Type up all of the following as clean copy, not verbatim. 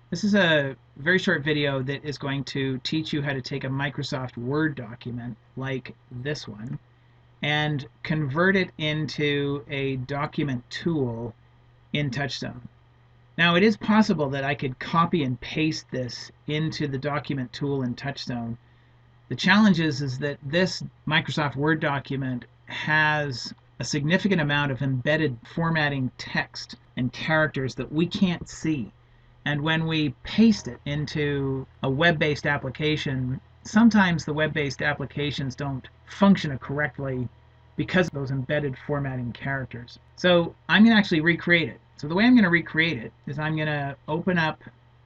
This is a very short video that is going to teach you how to take a Microsoft Word document like this one and convert it into a document tool in TouchStone. Now, it is possible that I could copy and paste this into the document tool in TouchStone. The challenge is that this Microsoft Word document has a significant amount of embedded formatting text and characters that we can't see. And when we paste it into a web-based application, sometimes the web-based applications don't function correctly because of those embedded formatting characters. So I'm going to actually recreate it. So the way I'm going to recreate it is I'm going to open up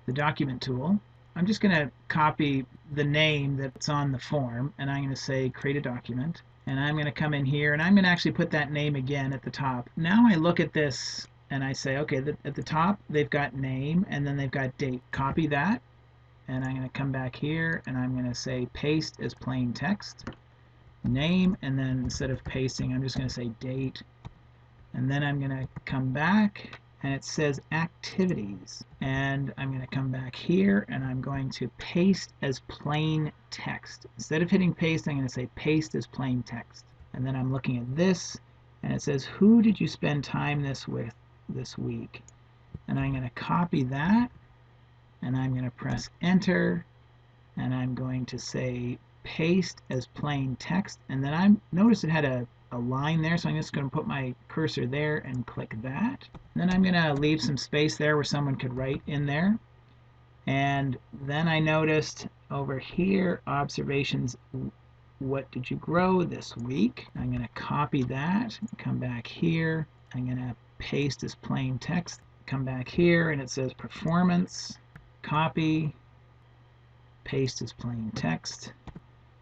the document tool. I'm just going to copy the name that's on the form, and I'm going to say create a document. And I'm going to come in here, and I'm going to actually put that name again at the top. Now I look at this and I say, okay, at the top they've got name and then they've got date. Copy that, and I'm going to come back here and I'm going to say paste as plain text, name, and then instead of pasting I'm just going to say date, and then I'm going to come back and it says activities, and I'm going to come back here and I'm going to paste as plain text. Instead of hitting paste, I'm going to say paste as plain text, and then I'm looking at this and it says who did you spend time with this week, and I'm going to copy that and I'm going to press enter and I'm going to say paste as plain text, and then I noticed it had a line there, so I'm just going to put my cursor there and click that. And then I'm going to leave some space there where someone could write in there. And then I noticed over here, observations, what did you grow this week? I'm going to copy that, come back here, I'm going to paste as plain text, come back here and it says performance, copy, paste as plain text.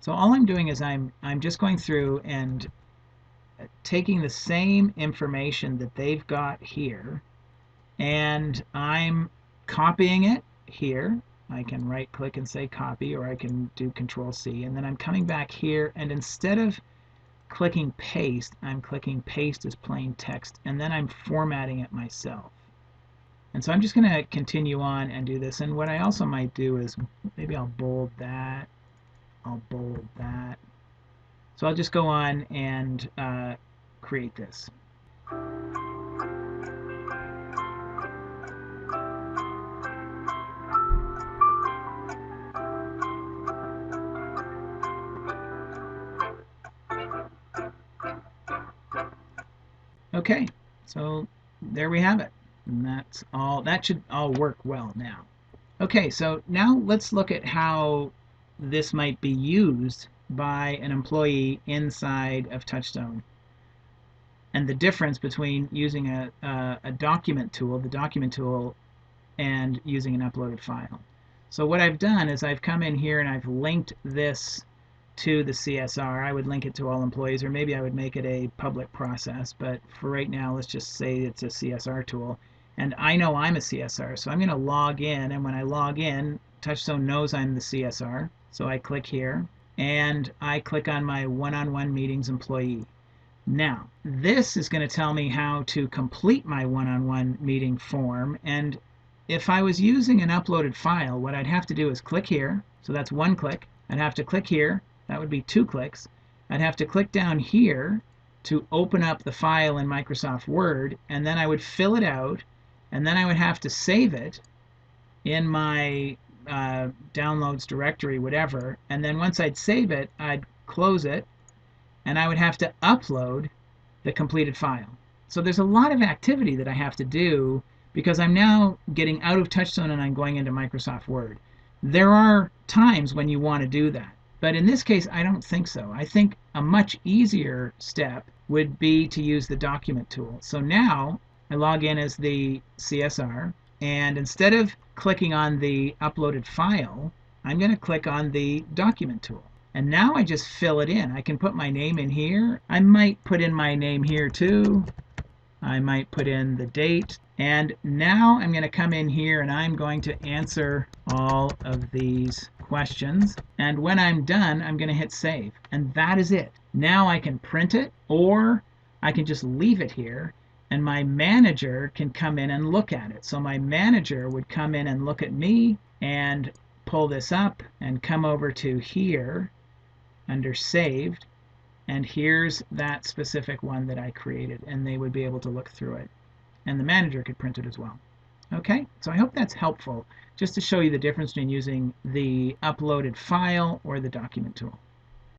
So all I'm doing is I'm just going through and taking the same information that they've got here and I'm copying it here. I can right click and say copy, or I can do Control C, and then I'm coming back here and instead of clicking paste, I'm clicking paste as plain text, and then I'm formatting it myself. And so I'm just going to continue on and do this, and what I also might do is maybe I'll bold that, I'll bold that. So I'll just go on and create this. Okay, so there we have it. And that's all. That should all work well now. Okay, so now let's look at how this might be used by an employee inside of TouchStone, and the difference between using a document tool, the document tool, and using an uploaded file. So what I've done is I've come in here and I've linked this to the CSR. I would link it to all employees, or maybe I would make it a public process, but for right now let's just say it's a CSR tool. And I know I'm a CSR, so I'm going to log in, and when I log in, TouchStone knows I'm the CSR. So I click here and I click on my one-on-one meetings employee. Now, this is going to tell me how to complete my one-on-one meeting form, and if I was using an uploaded file, what I'd have to do is click here, so that's one click. I'd have to click here, that would be 2 clicks. I'd have to click down here to open up the file in Microsoft Word, and then I would fill it out, and then I would have to save it in my downloads directory, whatever, and then once I'd save it, I'd close it, and I would have to upload the completed file. So there's a lot of activity that I have to do because I'm now getting out of TouchStone and I'm going into Microsoft Word. There are times when you want to do that, but in this case I don't think so. I think a much easier step would be to use the document tool. So now I log in as the CSR, and instead of clicking on the uploaded file, I'm going to click on the document tool. And now I just fill it in. I can put my name in here. I might put in my name here too. I might put in the date. And now I'm going to come in here and I'm going to answer all of these questions. And when I'm done, I'm going to hit save. And that is it. Now I can print it, or I can just leave it here and my manager can come in and look at it. So my manager would come in and look at me and pull this up and come over to here under saved, and here's that specific one that I created, and they would be able to look through it, and the manager could print it as well. Okay, so I hope that's helpful just to show you the difference between using the uploaded file or the document tool.